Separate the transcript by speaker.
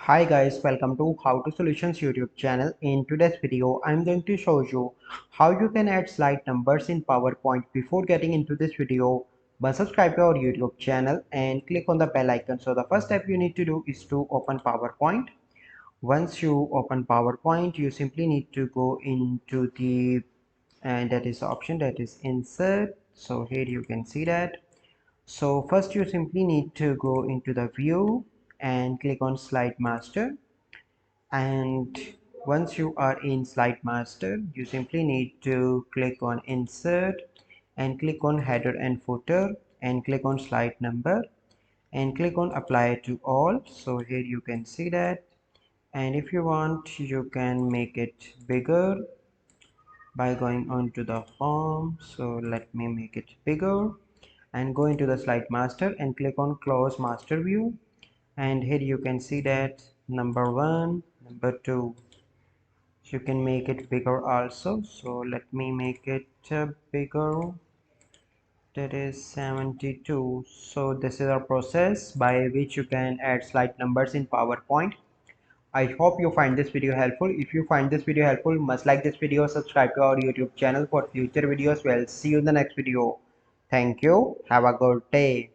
Speaker 1: Hi guys, welcome to How to Solutions YouTube channel. In today's video, I'm going to show you how you can add slide numbers in PowerPoint. Before getting into this video, but subscribe to our YouTube channel and click on the bell icon. So the first step you need to do is to open PowerPoint. Once you open PowerPoint, you simply need to go into the and that is the option that is insert. So here you can see that. So first you simply need to go into the view and click on slide master, and once you are in slide master you simply need to click on insert and click on header and footer and click on slide number and click on apply to all. So here you can see that, and if you want you can make it bigger by going on to the home. So let me make it bigger and go into the slide master and click on close master view, and here you can see that number one, number two, you can make it bigger also. So let me make it bigger, that is 72. So this is our process by which you can add slide numbers in PowerPoint. I hope you find this video helpful. If you find this video helpful, must like this video, subscribe to our YouTube channel for future videos. Well, see you in the next video. Thank you. Have a good day.